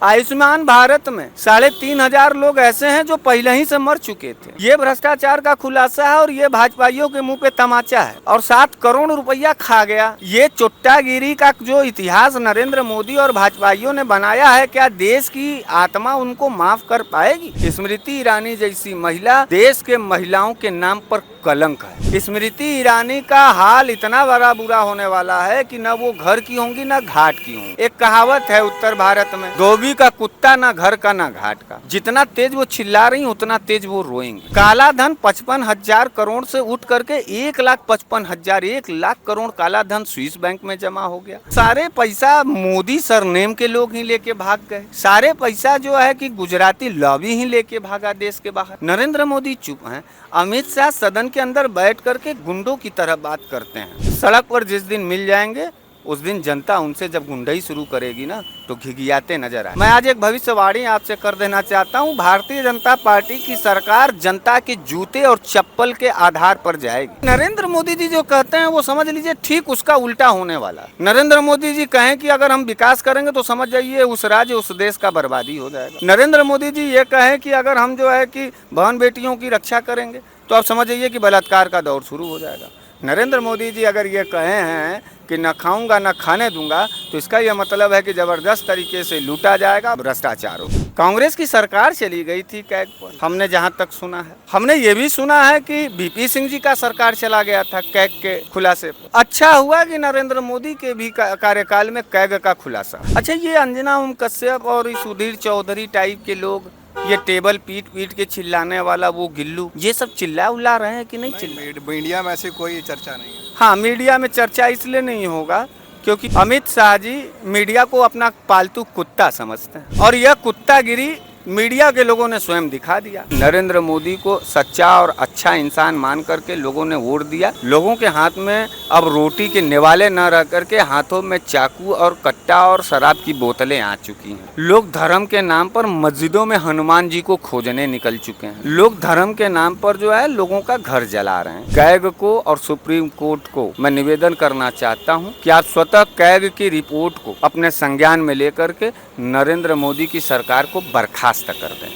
आयुष्मान भारत में 3,500 लोग ऐसे हैं जो पहले ही से मर चुके थे। ये भ्रष्टाचार का खुलासा है और ये भाजपाइयों के मुंह पे तमाचा है और 7 करोड़ रुपया खा गया। ये चुट्टागिरी का जो इतिहास नरेंद्र मोदी और भाजपाइयों ने बनाया है, क्या देश की आत्मा उनको माफ कर पाएगी? स्मृति ईरानी जैसी महिला देश के महिलाओं के नाम पर कलंक है। स्मृति ईरानी का हाल इतना बड़ा बुरा होने वाला है कि न वो घर की होंगी न घाट की होंगी। एक कहावत है उत्तर भारत में, धोबी का कुत्ता ना घर का ना घाट का। जितना तेज वो चिल्ला रही उतना तेज वो रोएंगे। काला धन 55,000 करोड़ से उठ करके 1,55,000 1 लाख करोड़ काला धन स्विस बैंक में जमा हो गया। सारे पैसा मोदी सरनेम के लोग ही लेके भाग गए। सारे पैसा जो है कि गुजराती लॉबी ही लेके भागा देश के बाहर। नरेंद्र मोदी चुप हैं। अमित शाह सदन के अंदर बैठ करके गुंडों की तरह बात करते हैं। सड़क पर जिस दिन मिल जाएंगे उस दिन जनता उनसे जब गुंडाई शुरू करेगी ना तो घिघियाते नजर आए। मैं आज एक भविष्यवाणी आपसे कर देना चाहता हूं। भारतीय जनता पार्टी की सरकार जनता के जूते और चप्पल के आधार पर जाएगी। नरेंद्र मोदी जी जो कहते हैं वो समझ लीजिए ठीक उसका उल्टा होने वाला। नरेंद्र मोदी जी कहें कि अगर हम विकास करेंगे तो समझ जाइए उस राज्य उस देश का बर्बादी हो जाएगा। नरेंद्र मोदी जी ये कहें कि अगर हम जो है कि बहन बेटियों की रक्षा करेंगे तो आप समझ जाइए कि बलात्कार का दौर शुरू हो जाएगा। नरेंद्र मोदी जी अगर ये कहे हैं कि न खाऊंगा न खाने दूंगा तो इसका यह मतलब है कि जबरदस्त तरीके से लूटा जाएगा, भ्रष्टाचार हो। कांग्रेस की सरकार चली गई थी कैग पर, हमने जहां तक सुना है। हमने ये भी सुना है कि वीपी सिंह जी का सरकार चला गया था कैग के खुलासे पर। अच्छा हुआ कि नरेंद्र मोदी के भी कार्यकाल में कैग का खुलासा। अच्छा, ये अंजना ओम कश्यप और सुधीर चौधरी टाइप के लोग, ये टेबल पीट के चिल्लाने वाला वो गिल्लू, ये सब चिल्ला उल्ला रहे हैं कि नहीं चिल्ला? मीडिया में ऐसी कोई चर्चा नहीं है। हाँ, मीडिया में चर्चा इसलिए नहीं होगा क्योंकि अमित शाह जी मीडिया को अपना पालतू कुत्ता समझते हैं और यह कुत्तागिरी मीडिया के लोगों ने स्वयं दिखा दिया। नरेंद्र मोदी को सच्चा और अच्छा इंसान मान करके लोगों ने वोट दिया। लोगों के हाथ में अब रोटी के निवाले न रह करके हाथों में चाकू और कट्टा और शराब की बोतलें आ चुकी हैं। लोग धर्म के नाम पर मस्जिदों में हनुमान जी को खोजने निकल चुके हैं। लोग धर्म के नाम पर जो है लोगों का घर जला रहे हैं। कैग को और सुप्रीम कोर्ट को मैं निवेदन करना चाहता हूँ कि आप स्वतः कैग की रिपोर्ट को अपने संज्ञान में लेकर के नरेंद्र मोदी की सरकार को बर्खास्त कर दें।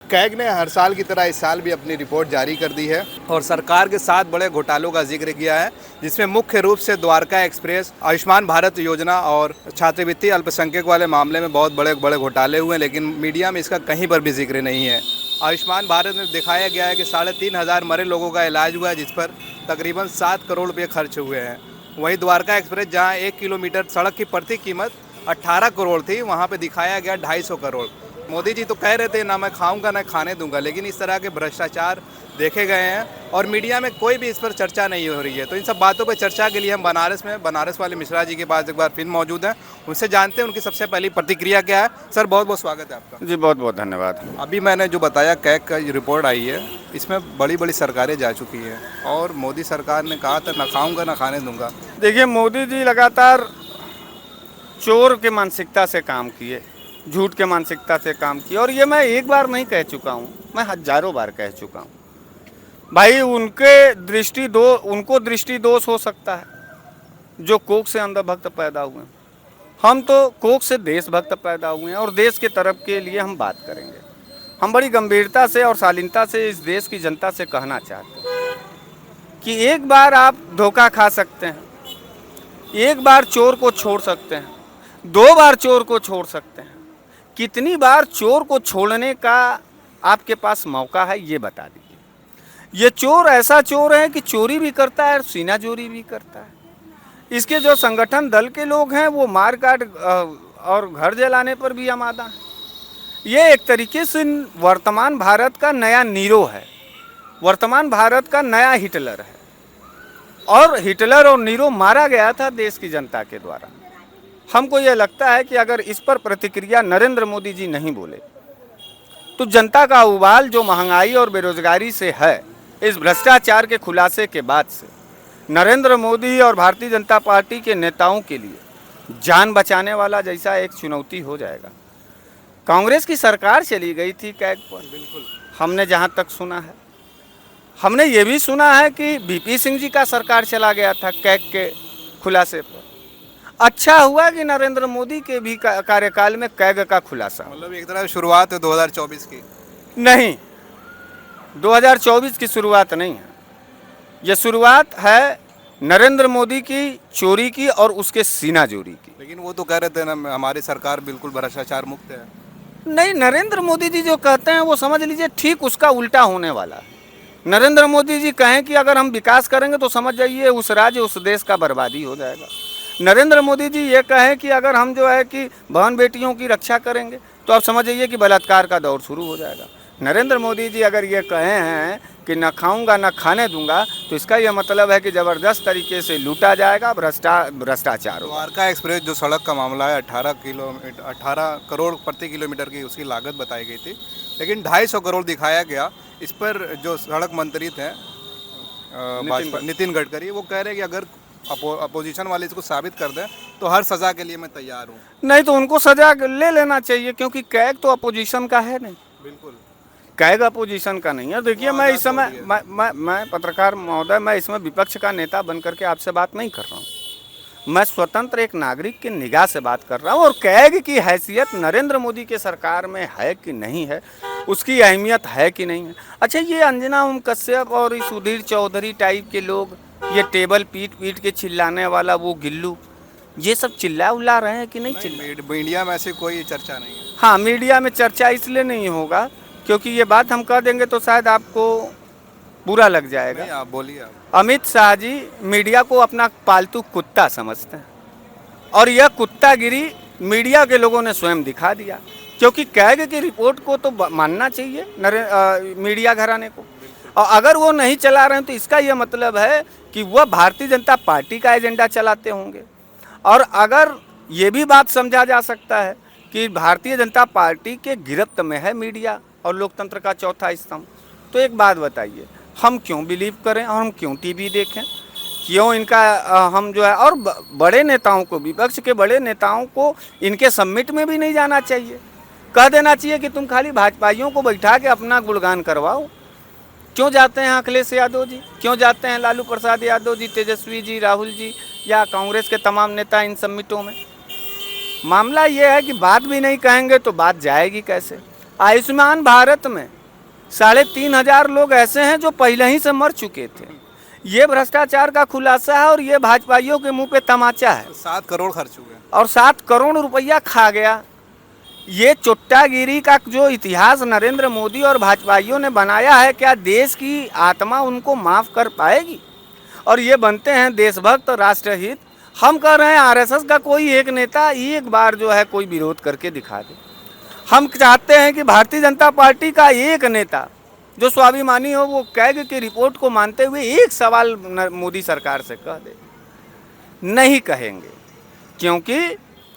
कैग ने हर साल की तरह इस साल भी अपनी रिपोर्ट जारी कर दी है और सरकार के 7 बड़े घोटालों का जिक्र किया है, जिसमें मुख्य रूप से द्वारका एक्सप्रेस, आयुष्मान भारत योजना और छात्रवृत्ति अल्पसंख्यक वाले मामले में बहुत बड़े बड़े घोटाले हुए हैं, लेकिन मीडिया में इसका कहीं पर भी जिक्र नहीं है। आयुष्मान भारत में दिखाया गया है कि 3,500 मरे लोगों का इलाज हुआ है, जिस पर तकरीबन 7 करोड़ रुपये खर्च हुए हैं। वहीं द्वारका एक्सप्रेस, जहाँ 1 किलोमीटर सड़क की प्रति कीमत 18 करोड़ थी, वहाँ पे दिखाया गया 250 करोड़। मोदी जी तो कह रहे थे ना मैं खाऊंगा ना खाने दूंगा, लेकिन इस तरह के भ्रष्टाचार देखे गए हैं और मीडिया में कोई भी इस पर चर्चा नहीं हो रही है। तो इन सब बातों पर चर्चा के लिए हम बनारस वाले मिश्रा जी के पास एक बार फिर मौजूद हैं, उनसे जानते हैं उनकी सबसे पहली प्रतिक्रिया क्या है। सर, बहुत बहुत स्वागत है आपका। जी, बहुत बहुत धन्यवाद। अभी मैंने जो बताया कैग का रिपोर्ट आई है, इसमें बड़ी बड़ी सरकारें जा चुकी हैं और मोदी सरकार ने कहा था ना खाऊंगा ना खाने दूंगा। देखिए, मोदी जी लगातार चोर के मानसिकता से काम किए, झूठ के मानसिकता से काम किए और ये मैं एक बार नहीं कह चुका हूँ, मैं हजारों बार कह चुका हूँ। भाई, उनको दृष्टि दोष हो सकता है जो कोख से अंधभक्त पैदा हुए। हम तो कोख से देशभक्त पैदा हुए हैं और देश के तरफ के लिए हम बात करेंगे। हम बड़ी गंभीरता से और शालीनता से इस देश की जनता से कहना चाहते हैं कि एक बार आप धोखा खा सकते हैं, एक बार चोर को छोड़ सकते हैं, 2 बार चोर को छोड़ सकते हैं। कितनी बार चोर को छोड़ने का आपके पास मौका है, ये बता दीजिए। ये चोर ऐसा चोर है कि चोरी भी करता है और सीना चोरी भी करता है। इसके जो संगठन दल के लोग हैं वो मार काट और घर जलाने पर भी आमादा है। ये एक तरीके से वर्तमान भारत का नया नीरो है, वर्तमान भारत का नया हिटलर है और हिटलर और नीरो मारा गया था देश की जनता के द्वारा। हमको ये लगता है कि अगर इस पर प्रतिक्रिया नरेंद्र मोदी जी नहीं बोले तो जनता का उबाल जो महंगाई और बेरोजगारी से है, इस भ्रष्टाचार के खुलासे के बाद से नरेंद्र मोदी और भारतीय जनता पार्टी के नेताओं के लिए जान बचाने वाला जैसा एक चुनौती हो जाएगा। कांग्रेस की सरकार चली गई थी कैग पर, बिल्कुल हमने जहाँ तक सुना है। हमने ये भी सुना है कि वीपी सिंह जी का सरकार चला गया था कैग के खुलासे पर। अच्छा हुआ कि नरेंद्र मोदी के भी कार्यकाल में कैग का खुलासा। मतलब एक तरह शुरुआत है 2024 की। नहीं, 2024 की शुरुआत नहीं है, ये शुरुआत है नरेंद्र मोदी की चोरी की और उसके सीनाजोरी की। लेकिन वो तो कह रहे थे ना हमारी सरकार बिल्कुल भ्रष्टाचार मुक्त है। नहीं, नरेंद्र मोदी जी जो कहते हैं वो समझ लीजिए ठीक उसका उल्टा होने वाला है। नरेंद्र मोदी जी कहें कि अगर हम विकास करेंगे तो समझ जाइए उस राज्य उस देश का बर्बादी हो जाएगा। नरेंद्र मोदी जी ये कहें कि अगर हम जो है कि बहन बेटियों की रक्षा करेंगे तो आप समझ जाइए कि बलात्कार का दौर शुरू हो जाएगा। नरेंद्र मोदी जी अगर ये कहे हैं कि न खाऊंगा न खाने दूंगा तो इसका यह मतलब है कि ज़बरदस्त तरीके से लूटा जाएगा, भ्रष्टाचार होगा। द्वारका एक्सप्रेस जो सड़क का मामला है 18 करोड़ प्रति किलोमीटर की उसकी लागत बताई गई थी, लेकिन 250 करोड़ दिखाया गया। इस पर जो सड़क मंत्री थे भाजपा नितिन गडकरी, वो कह रहे हैं कि अगर अपोजिशन वाले इसको साबित कर दें तो हर सज़ा के लिए मैं तैयार हूँ। नहीं तो उनको सजा ले लेना चाहिए, क्योंकि कैग तो अपोजिशन का है नहीं। बिल्कुल कैग अपोजिशन का नहीं है। देखिए मैं इस समय मैं पत्रकार महोदय, मैं इसमें विपक्ष का नेता बन करके आपसे बात नहीं कर रहा हूँ। मैं स्वतंत्र एक नागरिक की निगाह से बात कर रहा हूँ। और कैग की हैसियत नरेंद्र मोदी के सरकार में है कि नहीं है, उसकी अहमियत है कि नहीं है। अच्छा, ये अंजना ओम कश्यप और इस सुधीर चौधरी टाइप के लोग, ये टेबल पीट पीट के चिल्लाने वाला वो गिल्लू, ये सब चिल्ला उल्ला रहे हैं कि नहीं चिल्ला? मीडिया में ऐसी कोई चर्चा नहीं है। हाँ, मीडिया में चर्चा इसलिए नहीं होगा क्योंकि ये बात हम कह देंगे तो शायद आपको बुरा लग जाएगा। नहीं, आप बोलिए। अमित शाह जी मीडिया को अपना पालतू कुत्ता समझते हैं और यह कुत्तागिरी मीडिया के लोगों ने स्वयं दिखा दिया। क्योंकि कैग की रिपोर्ट को तो मानना चाहिए मीडिया घराने को, और अगर वो नहीं चला रहे हैं तो इसका यह मतलब है कि वह भारतीय जनता पार्टी का एजेंडा चलाते होंगे। और अगर ये भी बात समझा जा सकता है कि भारतीय जनता पार्टी के गिरफ्त में है मीडिया और लोकतंत्र का चौथा स्तंभ, तो एक बात बताइए, हम क्यों बिलीव करें और हम क्यों टीवी देखें? क्यों इनका हम जो है, और बड़े नेताओं को, विपक्ष के बड़े नेताओं को इनके समिट में भी नहीं जाना चाहिए। कह देना चाहिए कि तुम खाली भाजपाइयों को बैठा के अपना गुणगान करवाओ। क्यों जाते हैं अखिलेश यादव जी, क्यों जाते हैं लालू प्रसाद यादव जी, तेजस्वी जी, राहुल जी या कांग्रेस के तमाम नेता इन समिटों में? मामला ये है कि बात भी नहीं कहेंगे तो बात जाएगी कैसे? आयुष्मान भारत में 3,500 लोग ऐसे हैं जो पहले ही से मर चुके थे। ये भ्रष्टाचार का खुलासा है और ये भाजपाइयों के मुंह पे तमाचा है। 7 करोड़ खर्च हुए और 7 करोड़ रुपया खा गया। ये चुट्टागिरी का जो इतिहास नरेंद्र मोदी और भाजपाइयों ने बनाया है, क्या देश की आत्मा उनको माफ़ कर पाएगी? और ये बनते हैं देशभक्त, राष्ट्रहित। हम कह रहे हैं आरएसएस का कोई एक नेता एक बार जो है कोई विरोध करके दिखा दे। हम चाहते हैं कि भारतीय जनता पार्टी का एक नेता जो स्वाभिमानी हो वो कैग की रिपोर्ट को मानते हुए एक सवाल मोदी सरकार से कह दे। नहीं कहेंगे, क्योंकि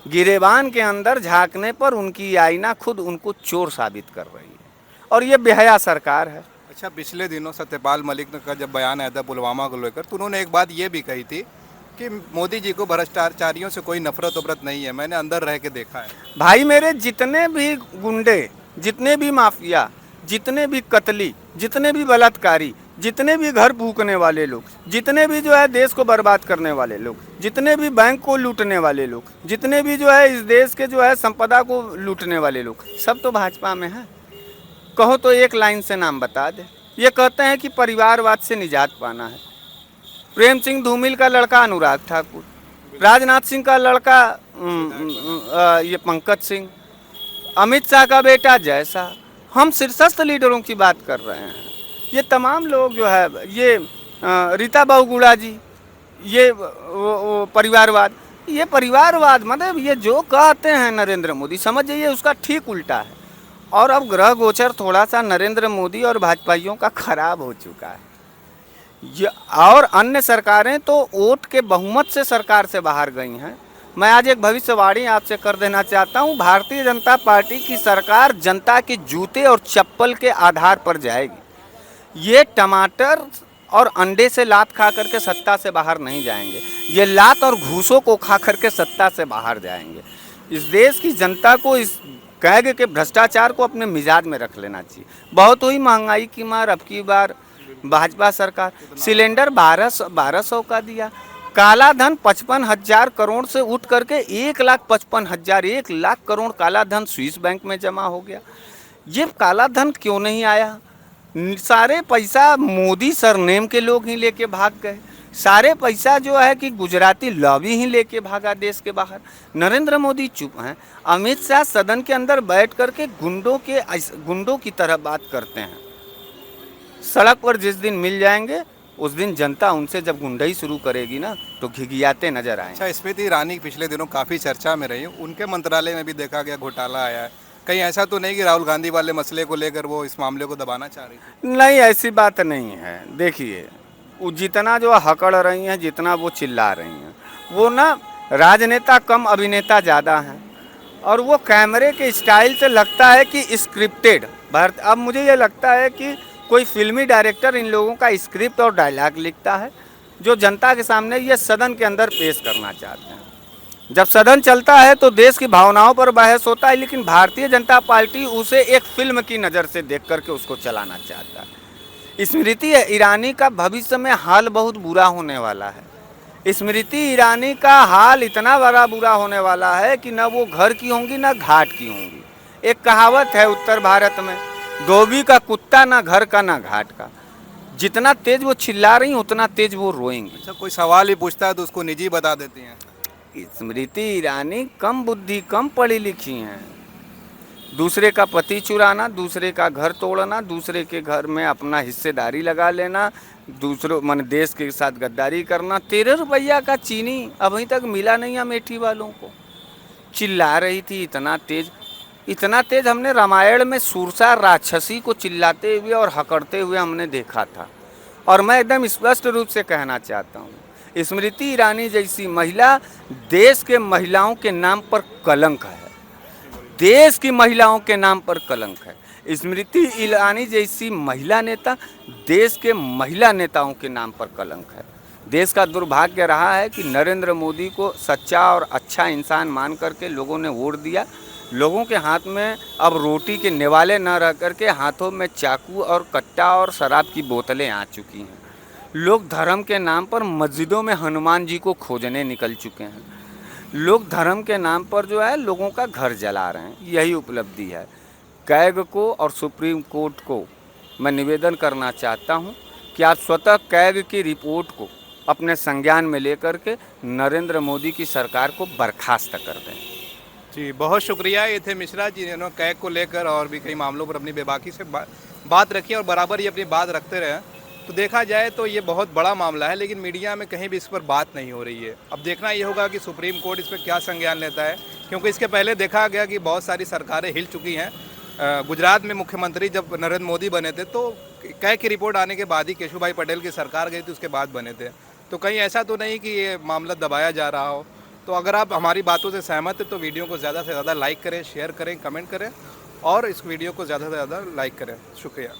गिरेबान के अंदर झांकने पर उनकी आईना खुद उनको चोर साबित कर रही है और ये बेहया सरकार है। अच्छा, पिछले दिनों सत्यपाल मलिक का जब बयान आया था पुलवामा को लेकर, तो उन्होंने एक बात ये भी कही थी कि मोदी जी को भ्रष्टाचारियों से कोई नफरत वफरत नहीं है, मैंने अंदर रह के देखा है। भाई मेरे, जितने भी गुंडे, जितने भी माफिया, जितने भी कतली, जितने भी बलात्कारी, जितने भी घर फूकने वाले लोग, जितने भी जो है देश को बर्बाद करने वाले लोग, जितने भी बैंक को लूटने वाले लोग, जितने भी जो है इस देश के जो है संपदा को लूटने वाले लोग, सब तो भाजपा में है। कहो तो एक लाइन से नाम बता दे। ये कहते हैं कि परिवारवाद से निजात पाना है। प्रेम सिंह धूमिल का लड़का अनुराग ठाकुर, राजनाथ सिंह का लड़का ये पंकज सिंह, अमित शाह का बेटा जय शाह, हम शीर्षस्थ लीडरों की बात कर रहे हैं। ये तमाम लोग जो है, ये रीता बहुगुणा जी, ये वो परिवारवाद, ये परिवारवाद मतलब ये जो कहते हैं नरेंद्र मोदी, समझ जाइए उसका ठीक उल्टा है। और अब ग्रह गोचर थोड़ा सा नरेंद्र मोदी और भाजपाइयों का खराब हो चुका है। ये और अन्य सरकारें तो वोट के बहुमत से सरकार से बाहर गई हैं। मैं आज एक भविष्यवाणी आपसे कर देना चाहता हूं, भारतीय जनता पार्टी की सरकार जनता के जूते और चप्पल के आधार पर जाएगी। ये टमाटर और अंडे से लात खा करके सत्ता से बाहर नहीं जाएंगे, ये लात और घूसों को खा करके सत्ता से बाहर जाएंगे। इस देश की जनता को इस कैग के भ्रष्टाचार को अपने मिजाज में रख लेना चाहिए। बहुत हुई महंगाई की मार, अब की बार भाजपा सरकार सिलेंडर 1200 का दिया, काला धन 55,000 करोड़ से उठ करके 1,55,000 1,00,000 करोड़ काला धन स्विस बैंक में जमा हो गया। ये काला धन क्यों नहीं आया? सारे पैसा मोदी सरनेम के लोग ही लेके भाग गए। सारे पैसा जो है कि गुजराती लॉबी ही लेके भागा देश के बाहर। नरेंद्र मोदी चुप हैं। अमित शाह सदन के अंदर बैठ करके गुंडों की तरह बात करते हैं। सड़क पर जिस दिन मिल जाएंगे उस दिन जनता उनसे जब गुंडई शुरू करेगी ना तो घिघियाते नजर आएंगे। अच्छा, स्मृति ईरानी पिछले दिनों काफ़ी चर्चा में रही, उनके मंत्रालय में भी देखा गया घोटाला आया है। कहीं ऐसा तो नहीं कि राहुल गांधी वाले मसले को लेकर वो इस मामले को दबाना चाह रही थी? नहीं, ऐसी बात नहीं है। देखिए, वो जितना जो हकड़ रही हैं, जितना वो चिल्ला रही हैं, वो ना राजनेता कम अभिनेता ज़्यादा हैं। और वो कैमरे के स्टाइल से लगता है कि स्क्रिप्टेड भारत। अब मुझे ये लगता है कि कोई फिल्मी डायरेक्टर इन लोगों का स्क्रिप्ट और डायलॉग लिखता है जो जनता के सामने ये सदन के अंदर पेश करना चाहते हैं। जब सदन चलता है तो देश की भावनाओं पर बहस होता है, लेकिन भारतीय जनता पार्टी उसे एक फिल्म की नज़र से देख करके उसको चलाना चाहता है। स्मृति ईरानी का भविष्य में हाल बहुत बुरा होने वाला है। स्मृति ईरानी का हाल इतना बड़ा बुरा होने वाला है कि न वो घर की होंगी न घाट की होंगी। एक कहावत है उत्तर भारत में, धोबी का कुत्ता ना घर का ना घाट का। जितना तेज वो चिल्ला रही उतना तेज वो रोएंगी। अच्छा, कोई सवाल ही पूछता है तो उसको निजी बता देती हैं। स्मृति ईरानी कम बुद्धि, कम पढ़ी लिखी हैं। दूसरे का पति चुराना, दूसरे का घर तोड़ना, दूसरे के घर में अपना हिस्सेदारी लगा लेना, दूसरों मन देश के साथ गद्दारी करना। 13 रुपया का चीनी अभी तक मिला नहीं अमेठी वालों को। चिल्ला रही थी इतना तेज हमने रामायण में सुरसा राक्षसी को चिल्लाते हुए और हकड़ते हुए हमने देखा था। और मैं एकदम स्पष्ट रूप से कहना चाहता हूँ, स्मृति ईरानी जैसी महिला देश के महिलाओं के नाम पर कलंक है। देश की महिलाओं के नाम पर कलंक है। स्मृति ईरानी जैसी महिला नेता देश के महिला नेताओं के नाम पर कलंक है। देश का दुर्भाग्य रहा है कि नरेंद्र मोदी को सच्चा और अच्छा इंसान मान करके लोगों ने वोट दिया। लोगों के हाथ में अब रोटी के निवाले न रह करके हाथों में चाकू और कट्टा और शराब की बोतलें आ चुकी हैं। लोग धर्म के नाम पर मस्जिदों में हनुमान जी को खोजने निकल चुके हैं। लोग धर्म के नाम पर जो है लोगों का घर जला रहे हैं। यही उपलब्धि है। कैग को और सुप्रीम कोर्ट को मैं निवेदन करना चाहता हूं कि आप स्वतः कैग की रिपोर्ट को अपने संज्ञान में लेकर के नरेंद्र मोदी की सरकार को बर्खास्त कर दें। जी, बहुत शुक्रिया। ये थे मिश्रा जी, जिन्होंने कैग को लेकर और भी कई मामलों पर अपनी बेबाकी से बात रखी और बराबर ये अपनी बात रखते रहे। तो देखा जाए तो ये बहुत बड़ा मामला है, लेकिन मीडिया में कहीं भी इस पर बात नहीं हो रही है। अब देखना ये होगा कि सुप्रीम कोर्ट इस पर क्या संज्ञान लेता है, क्योंकि इसके पहले देखा गया कि बहुत सारी सरकारें हिल चुकी हैं। गुजरात में मुख्यमंत्री जब नरेंद्र मोदी बने थे तो कैग की रिपोर्ट आने के बाद ही केशुभाई पटेल की सरकार गई थी, उसके बाद बने थे। तो कहीं ऐसा तो नहीं कि ये मामला दबाया जा रहा हो। तो अगर आप हमारी बातों से सहमत हैं तो वीडियो को ज़्यादा से ज़्यादा लाइक करें, शेयर करें, कमेंट करें और इस वीडियो को ज़्यादा से ज़्यादा लाइक करें। शुक्रिया।